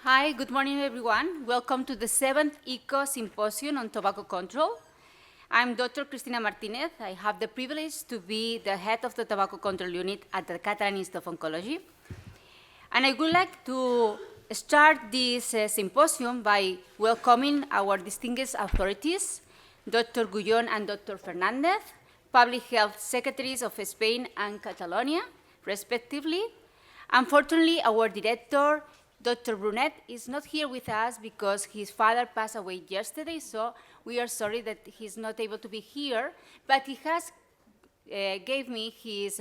Hi, good morning, everyone. Welcome to the 7th ECO Symposium on Tobacco Control. I'm Dr. Cristina Martínez. I have the privilege to be the head of the Tobacco Control Unit at the Catalan Institute of Oncology. And I would like to start this symposium by welcoming our distinguished authorities, Dr. Gullón and Dr. Fernández, Public Health Secretaries of Spain and Catalonia, respectively. Unfortunately, our director, Dr. Brunet, is not here with us because his father passed away yesterday, so we are sorry that he's not able to be here, but he has gave me his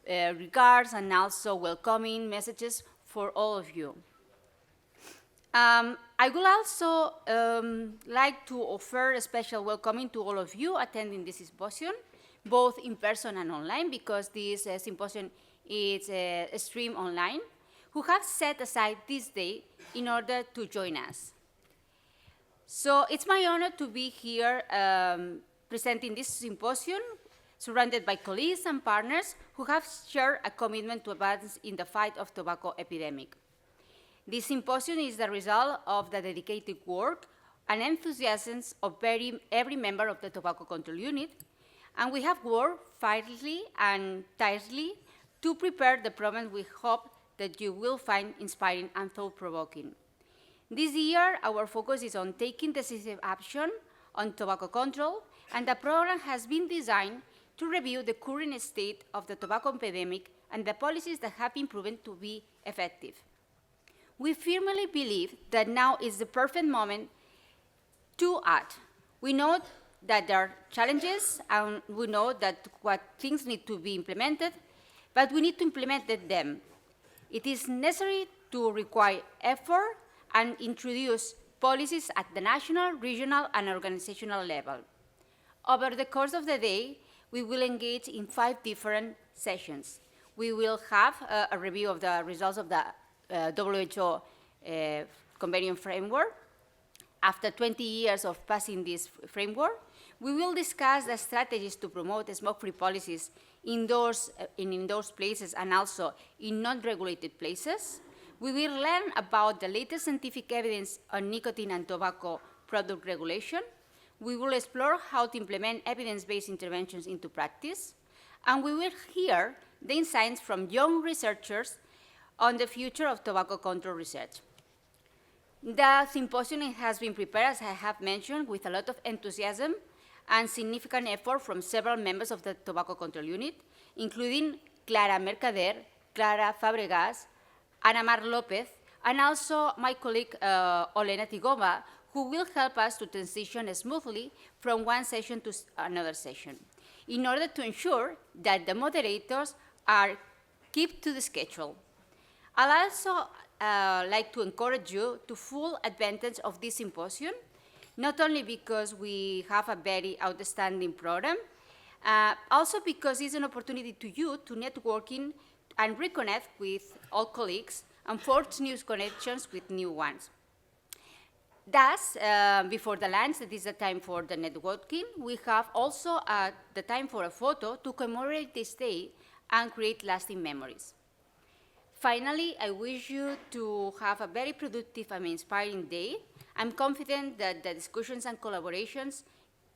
regards and also welcoming messages for all of you. I would also like to offer a special welcoming to all of you attending this symposium, both in person and online, because this symposium is streamed online, who have set aside this day in order to join us. So it's my honor to be here presenting this symposium, surrounded by colleagues and partners who have shared a commitment to advance in the fight of tobacco epidemic. This symposium is the result of the dedicated work and enthusiasm of every member of the Tobacco Control Unit, and we have worked fiercely and tirelessly to prepare the program we hope that you will find inspiring and thought-provoking. This year, our focus is on taking decisive action on tobacco control, and the program has been designed to review the current state of the tobacco epidemic and the policies that have been proven to be effective. We firmly believe that now is the perfect moment to act. We know that there are challenges, and we know that what things need to be implemented, but we need to implement them. It is necessary to require effort and introduce policies at the national, regional, and organizational level. Over the course of the day, we will engage in 5 different sessions. We will have a review of the results of the WHO convention framework. After 20 years of passing this framework, we will discuss the strategies to promote smoke-free policies in indoor places and also in non-regulated places. We will learn about the latest scientific evidence on nicotine and tobacco product regulation. We will explore how to implement evidence-based interventions into practice. And we will hear the insights from young researchers on the future of tobacco control research. The symposium has been prepared, as I have mentioned, with a lot of enthusiasm and significant effort from several members of the Tobacco Control Unit, including Clara Mercader, Clara Fabregas, Ana Mar Lopez, and also my colleague Olena Tigova, who will help us to transition smoothly from one session to another session, in order to ensure that the moderators keep to the schedule. I'd also like to encourage you to full advantage of this symposium, not only because we have a very outstanding program, also because it's an opportunity to you to networking and reconnect with old colleagues and forge new connections with new ones. Thus, before the lunch, that is the time for the networking, we have also the time for a photo to commemorate this day and create lasting memories. Finally, I wish you to have a very productive and inspiring day. I'm confident that the discussions and collaborations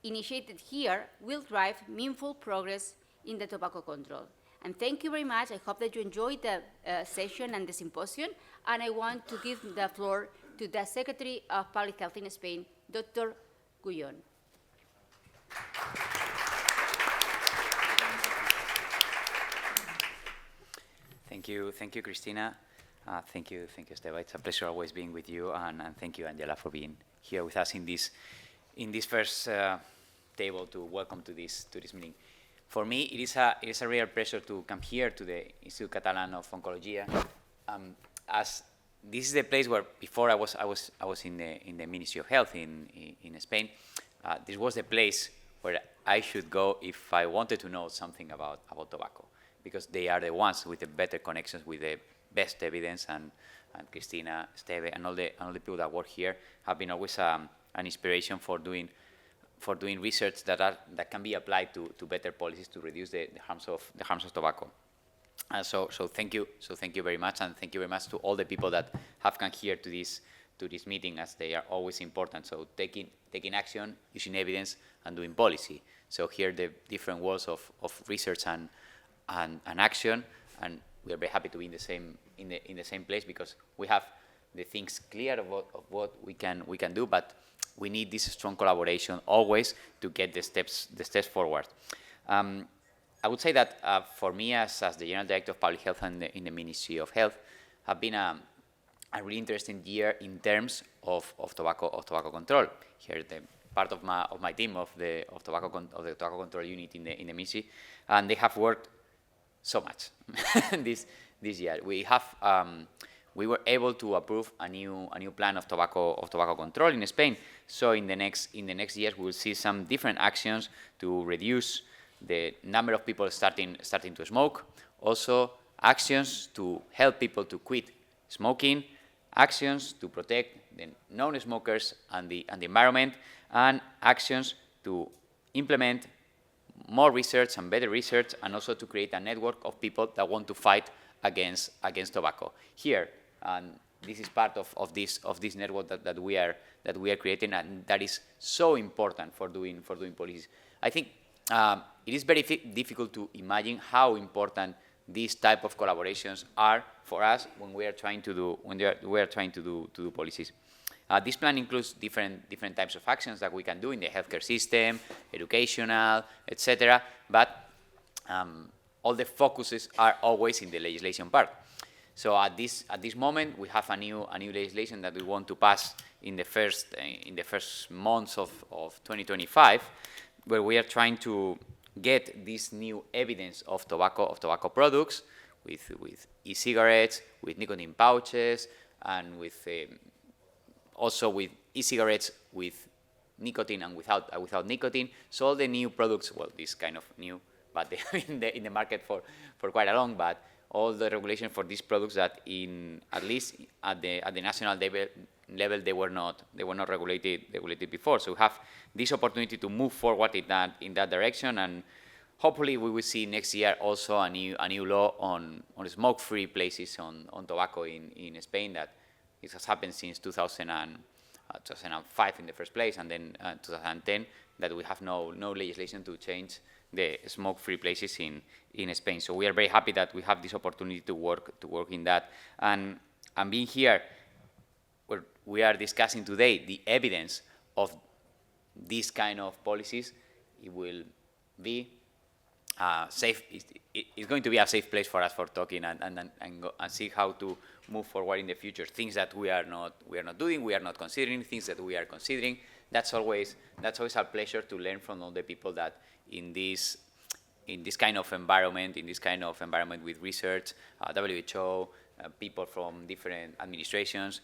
initiated here will drive meaningful progress in the tobacco control. And thank you very much. I hope that you enjoyed the session and the symposium. And I want to give the floor to the Secretary of Public Health in Spain, Dr. Gullón. Thank you, Cristina. Thank you, Esteve. It's a pleasure always being with you, and thank you, Angela, for being here with us in this first table to welcome to this meeting. For me, it is a real pleasure to come here to the Institute Catalan of Oncology, as this is the place where before I was in the Ministry of Health in Spain. This was the place where I should go if I wanted to know something about tobacco, because they are the ones with the better connections with the best evidence, and Cristina, Esteve, and all the people that work here have been always an inspiration for doing research that can be applied to better policies to reduce the harms of tobacco. So thank you. So thank you very much, and thank you very much to all the people that have come here to this meeting, as they are always important. So taking action, using evidence, and doing policy. So here the different worlds of research and action, and we are very happy to be in the same place, because we have the things clear of what we can do, but we need this strong collaboration always to get the steps forward. I would say that for me, as the General Director of Public Health in the Ministry of Health, have been a really interesting year in terms of tobacco control. Here, the part of my team of the tobacco control unit in the ministry, and they have worked so much this year. We were able to approve a new plan of tobacco control in Spain. So in the next years, we will see some different actions to reduce the number of people starting to smoke. Also, actions to help people to quit smoking, actions to protect the non-smokers and the environment, and actions to implement more research and better research, and also to create a network of people that want to fight against tobacco. Here, and this is part of this network that we are creating, and that is so important for doing policies. I think it is very difficult to imagine how important these type of collaborations are for us when we are trying to do policies. This plan includes different types of actions that we can do in the healthcare system, educational, etc. But all the focuses are always in the legislation part. So at this moment, we have a new legislation that we want to pass in the first months of 2025, where we are trying to get this new evidence of tobacco products with e-cigarettes, with nicotine pouches, and with also with e-cigarettes with nicotine and without nicotine. So all the new products, well, this kind of new, but they have been in the market for quite a long. But all the regulation for these products that at least at the national level they were not regulated before. So we have this opportunity to move forward in that direction, and hopefully we will see next year also a new law on smoke-free places on tobacco in Spain. That it has happened since 2005 in the first place, and then 2010 that we have no legislation to change the smoke-free places in Spain. So we are very happy that we have this opportunity to work in that, and being here, where we are discussing today the evidence of these kind of policies. It will be safe. It's going to be a safe place for us for talking and see how to move forward in the future. Things that we are not doing, we are not considering. Things that we are considering. That's always a pleasure to learn from all the people that in this kind of environment, with research, WHO, people from different administrations,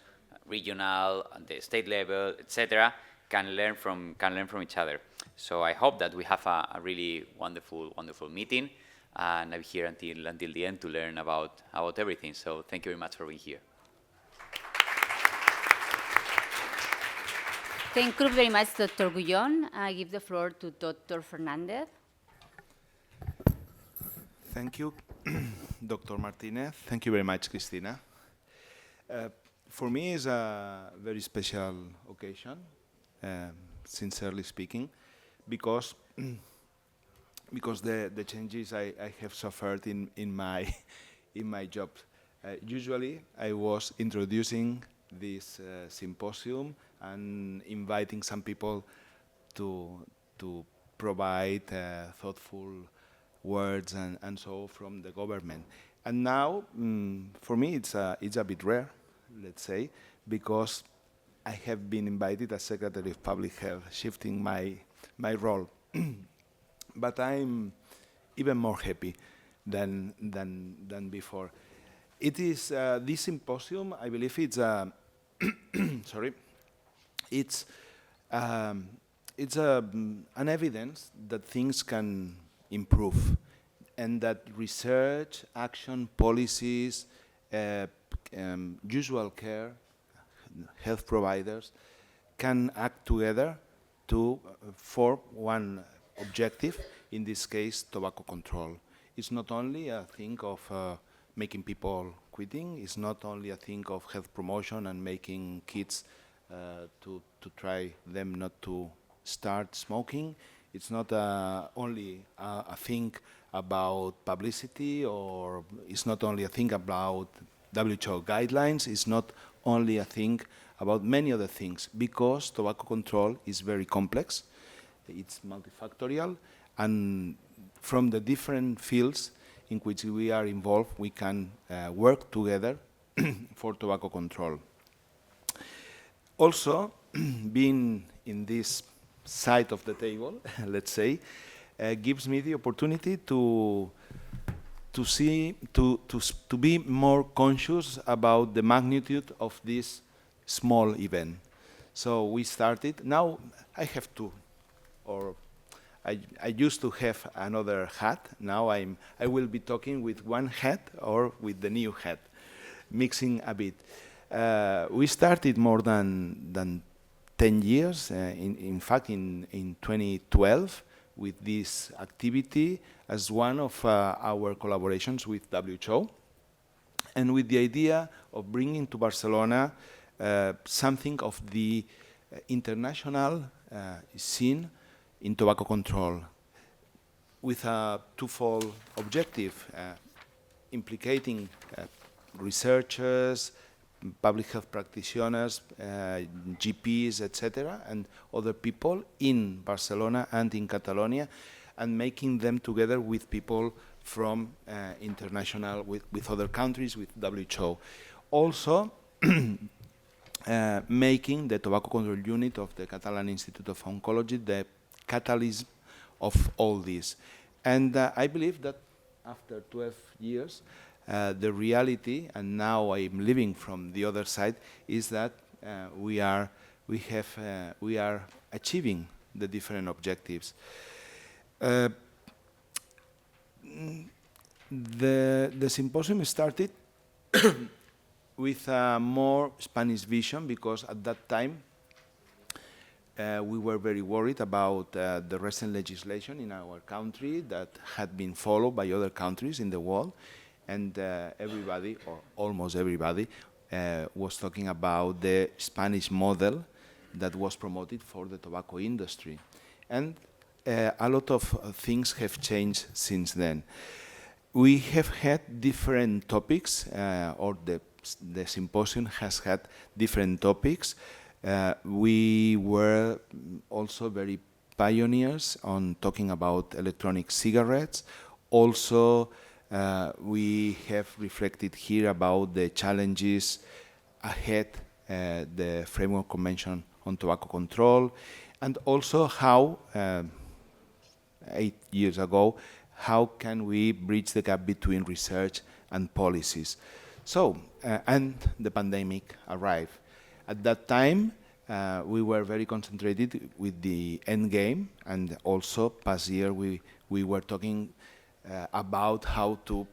regional, at the state level, etc., can learn from each other. So I hope that we have a really wonderful meeting, and I'm here until the end to learn about everything. So thank you very much for being here. Thank you very much, Dr. Gullón. I give the floor to Dr. Fernández. Thank you, Dr. Martínez. Thank you very much, Cristina. For me, it's a very special occasion, sincerely speaking, because the changes I have suffered in my job. Usually, I was introducing this symposium and inviting some people to provide thoughtful words and so from the government. And now, for me, it's a bit rare, let's say, because I have been invited as Secretary of Public Health, shifting my role. But I'm even more happy than before. It is this symposium. I believe it's sorry. It's an evidence that things can improve, and that research, action, policies, usual care, health providers can act together to form one objective, in this case, tobacco control It's not only a thing of making people quitting. It's not only a thing of health promotion and making kids to try them not to start smoking. It's not only a thing about publicity, or it's not only a thing about WHO guidelines. It's not only a thing about many other things, because tobacco control is very complex. It's multifactorial, and from the different fields in which we are involved, we can work together for tobacco control. Also, being in this side of the table, let's say, gives me the opportunity to be more conscious about the magnitude of this small event. So we started. Now I have two, or I used to have another hat. Now I will be talking with one hat or with the new hat, mixing a bit. We started more than 10 years, in fact, in 2012, with this activity as one of our collaborations with WHO, and with the idea of bringing to Barcelona something of the international scene in tobacco control, with a twofold objective, implicating researchers, public health practitioners, GPs, etc., and other people in Barcelona and in Catalonia, and making them together with people from international, with other countries, with WHO. Also, making the tobacco control unit of the Catalan Institute of Oncology the catalyst of all this. And I believe that after 12 years, the reality, and now I'm living from the other side, is that we are achieving the different objectives. The symposium started with a more Spanish vision, because at that time we were very worried about the recent legislation in our country that had been followed by other countries in the world, and everybody, or almost everybody, was talking about the Spanish model that was promoted for the tobacco industry. And a lot of things have changed since then. We have had different topics, or the symposium has had different topics. We were also very pioneers on talking about electronic cigarettes. Also, we have reflected here about the challenges ahead, the Framework Convention on Tobacco Control, and also how, 8 years ago, how can we bridge the gap between research and policies. So, and the pandemic arrived. At that time, we were very concentrated with the end game, and also past year we were talking about how to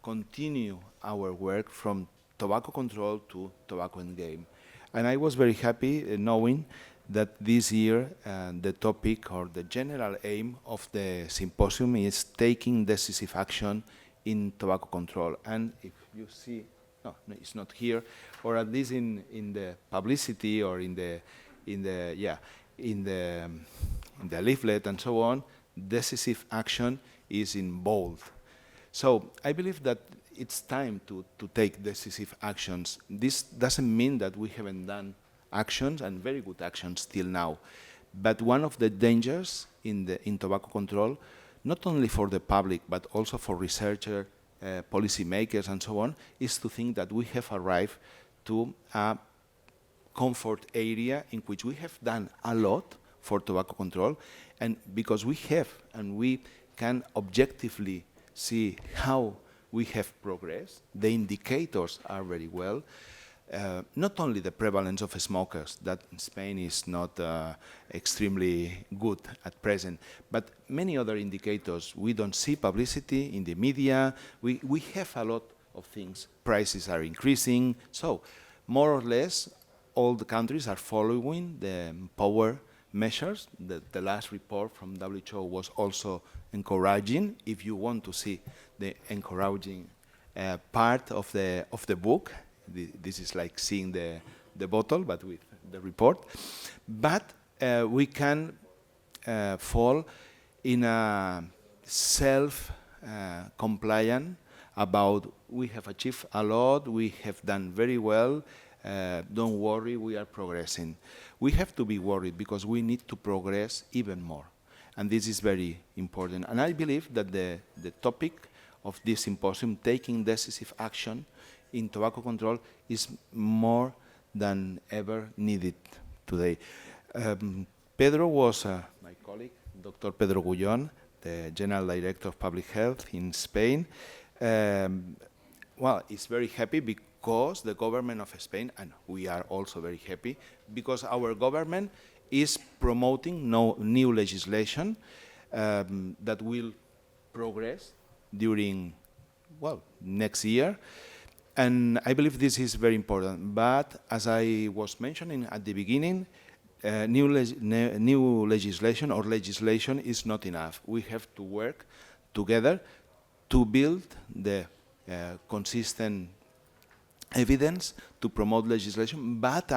continue our work from tobacco control to tobacco end game. And I was very happy knowing that this year the topic, or the general aim of the symposium, is taking decisive action in tobacco control. And if you see, no, it's not here, or at least in the publicity, or in the leaflet and so on, decisive action is in bold. So I believe that it's time to take decisive actions. This doesn't mean that we haven't done actions, and very good actions till now. But one of the dangers in tobacco control, not only for the public, but also for researchers, policymakers, and so on, is to think that we have arrived to a comfort area in which we have done a lot for tobacco control, and because we have, and we can objectively see how we have progressed, the indicators are very well. Not only the prevalence of smokers, that in Spain is not extremely good at present, but many other indicators. We don't see publicity in the media. We have a lot of things. Prices are increasing. So more or less, all the countries are following the power measures. The last report from WHO was also encouraging. If you want to see the encouraging part of the book, this is like seeing the bottle, but with the report. But we can fall in a self-compliant about we have achieved a lot, we have done very well, don't worry, we are progressing. We have to be worried because we need to progress even more. And this is very important. And I believe that the topic of this symposium, taking decisive action in tobacco control, is more than ever needed today. Pedro was my colleague, Dr. Pedro Gullón, the General Director of Public Health in Spain. Well, he's very happy because the government of Spain, and we are also very happy, because our government is promoting new legislation that will progress during, well, next year. And I believe this is very important. But as I was mentioning at the beginning, new legislation or legislation is not enough. We have to work together to build the consistent evidence to promote legislation, but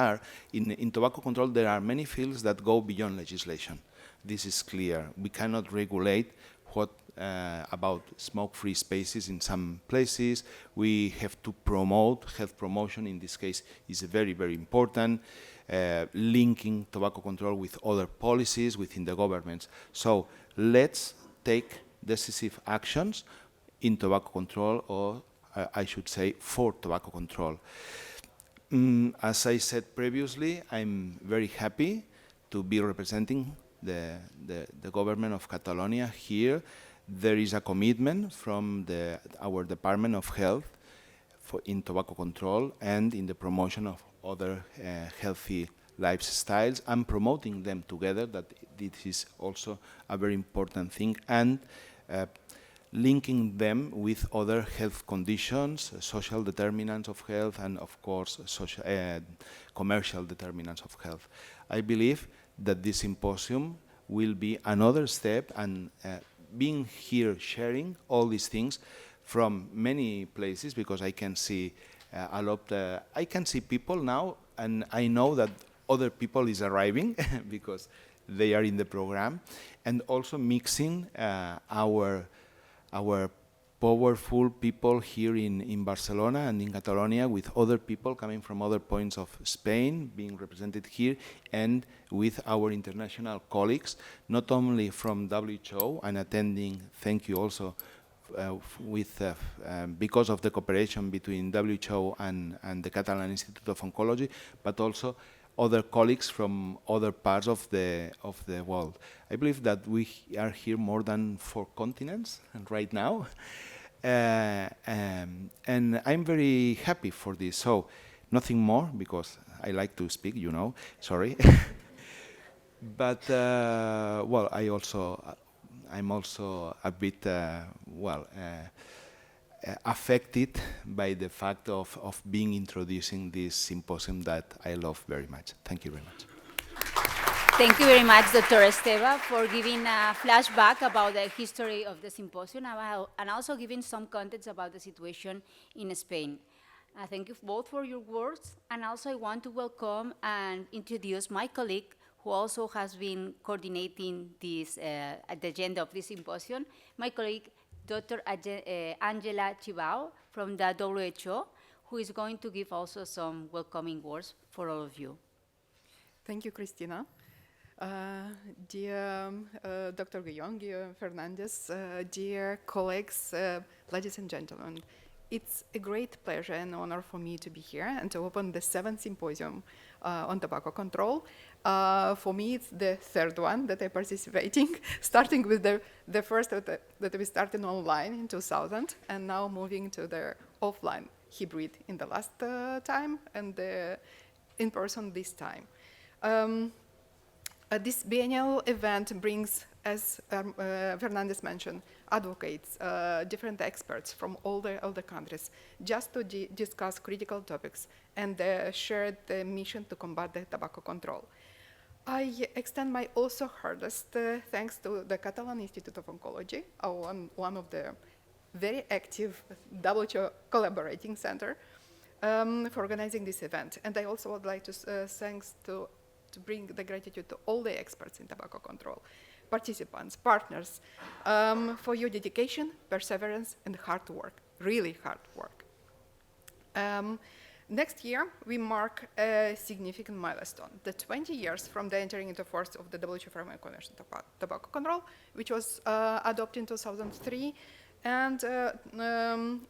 in tobacco control there are many fields that go beyond legislation. This is clear. We cannot regulate what about smoke-free spaces in some places. We have to promote, health promotion in this case is very, very important, linking tobacco control with other policies within the governments. So let's take decisive actions in tobacco control, or I should say for tobacco control. As I said previously, I'm very happy to be representing the government of Catalonia here. There is a commitment from our Department of Health in tobacco control and in the promotion of other healthy lifestyles and promoting them together. That this is also a very important thing, and linking them with other health conditions, social determinants of health, and of course commercial determinants of health. I believe that this symposium will be another step, and being here sharing all these things from many places, because I can see a lot, I can see people now, and I know that other people is arriving because they are in the program, and also mixing our powerful people here in Barcelona and in Catalonia with other people coming from other points of Spain being represented here, and with our international colleagues, not only from WHO and attending, thank you also, because of the cooperation between WHO and the Catalan Institute of Oncology, but also other colleagues from other parts of the world. I believe that we are here more than 4 continents right now, and I'm very happy for this. So nothing more, because I like to speak, you know, sorry. But well, I'm also a bit affected by the fact of being introducing this symposium that I love very much. Thank you very much. Thank you very much, Dr. Esteve, for giving a flashback about the history of the symposium and also giving some context about the situation in Spain. Thank you both for your words, and also I want to welcome and introduce my colleague who also has been coordinating this, the agenda of this symposium, my colleague Dr. Angela Ciobanu from the WHO, who is going to give also some welcoming words for all of you. Thank you, Cristina. Dear Dr. Gullón, dear Fernández, dear colleagues, ladies and gentlemen, it's a great pleasure and honor for me to be here and to open the 7th symposium on tobacco control. For me, it's the 3rd one that I'm participating, starting with the first that we started online in 2000, and now moving to the offline hybrid in the last time, and the in-person this time. This biennial event brings, as Fernández mentioned, advocates, different experts from all the countries, just to discuss critical topics and share the mission to combat the tobacco control. I extend my also hardest thanks to the Catalan Institute of Oncology, one of the very active WHO collaborating center for organizing this event. And I also would like to to bring the gratitude to all the experts in tobacco control, participants, partners, for your dedication, perseverance, and hard work, really hard work. Next year, we mark a significant milestone, the 20 years from the entering into force of the WHO Framework Convention on Tobacco Control, which was adopted in 2003. And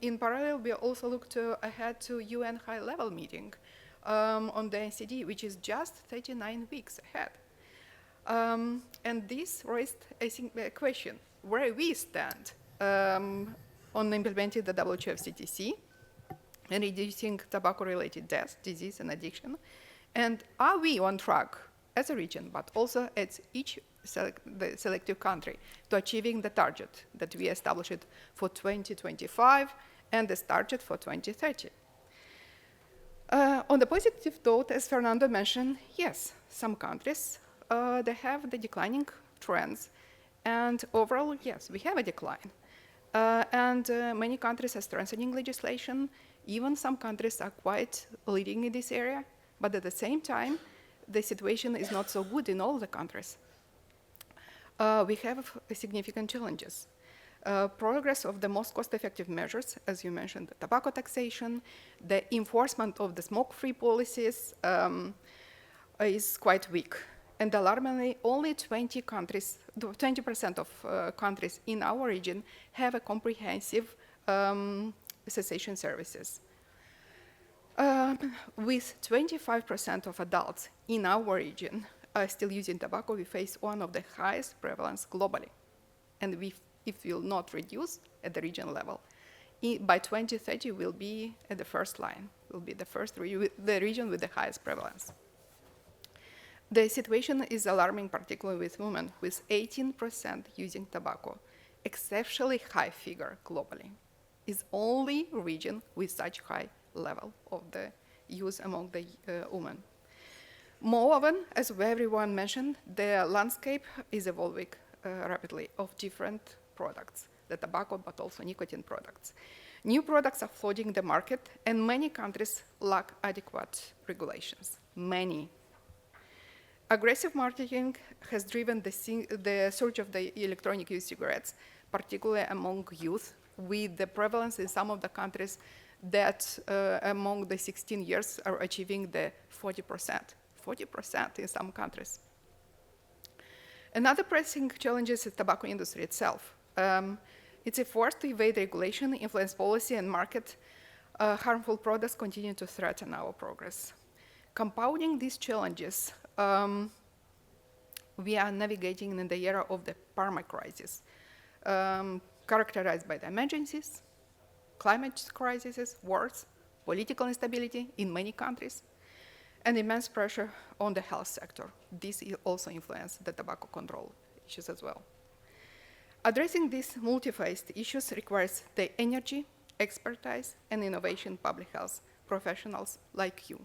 in parallel, we also looked ahead to UN high-level meeting on the NCD, which is just 39 weeks ahead. And this raised, I think, a question, where we stand on implementing the WHO FCTC and reducing tobacco-related deaths, disease, and addiction. And are we on track as a region, but also as each selective country, to achieving the target that we established for 2025 and the target for 2030? On the positive note, as Fernando mentioned, yes, some countries, they have the declining trends. And overall, yes, we have a decline. And many countries are strengthening legislation. Even some countries are quite leading in this area, but at the same time, the situation is not so good in all the countries. We have significant challenges. Progress of the most cost-effective measures, as you mentioned, the tobacco taxation, the enforcement of the smoke-free policies is quite weak. And alarmingly, only 20% of countries in our region have a comprehensive cessation services. With 25% of adults in our region still using tobacco, we face one of the highest prevalence globally. And if we will not reduce at the region level, by 2030 we'll be at the first line. We'll be the region with the highest prevalence. The situation is alarming, particularly with women, with 18% using tobacco, exceptionally high figure globally. Is only region with such high level of the use among the women. Moreover, as everyone mentioned, the landscape is evolving rapidly of different products, the tobacco, but also nicotine products. New products are flooding the market, and many countries lack adequate regulations, many. Aggressive marketing has driven the surge of the electronic e-cigarettes, particularly among youth, with the prevalence in some of the countries that among the 16 years are achieving the 40%. 40% in some countries. Another pressing challenge is the tobacco industry itself. It's a force to evade regulation, influence policy, and market. Harmful products continue to threaten our progress. Compounding these challenges, we are navigating in the era of the perma crisis, characterized by the emergencies, climate crises, wars, political instability in many countries, and immense pressure on the health sector. This also influences the tobacco control issues as well. Addressing these multi-faced issues requires the energy, expertise, and innovation public health professionals like you.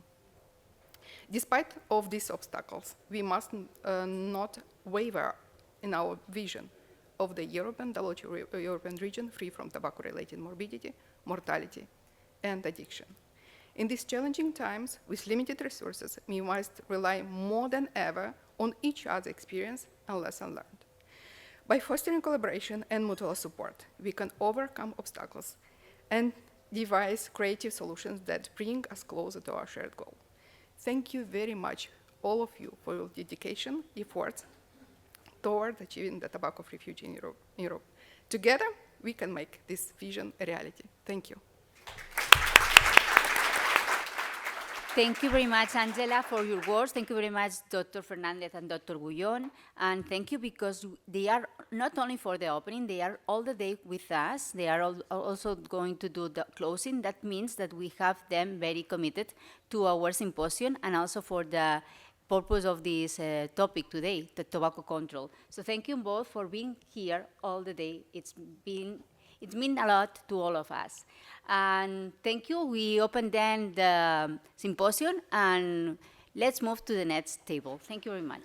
Despite of these obstacles, we must not waver in our vision of the European region free from tobacco-related morbidity, mortality, and addiction. In these challenging times, with limited resources, we must rely more than ever on each other's experience and lessons learned. By fostering collaboration and mutual support, we can overcome obstacles and devise creative solutions that bring us closer to our shared goal. Thank you very much, all of you, for your dedication, efforts toward achieving the tobacco-free future in Europe. Together, we can make this vision a reality. Thank you. Thank you very much, Angela, for your words. Thank you very much, Dr. Fernández and Dr. Gullón. And thank you because they are not only for the opening, they are all the day with us. They are also going to do the closing. That means that we have them very committed to our symposium and also for the purpose of this topic today, the tobacco control. So thank you both for being here all the day. It's meant a lot to all of us. And thank you. We open then the symposium, and Let's move to the next table. Thank you very much.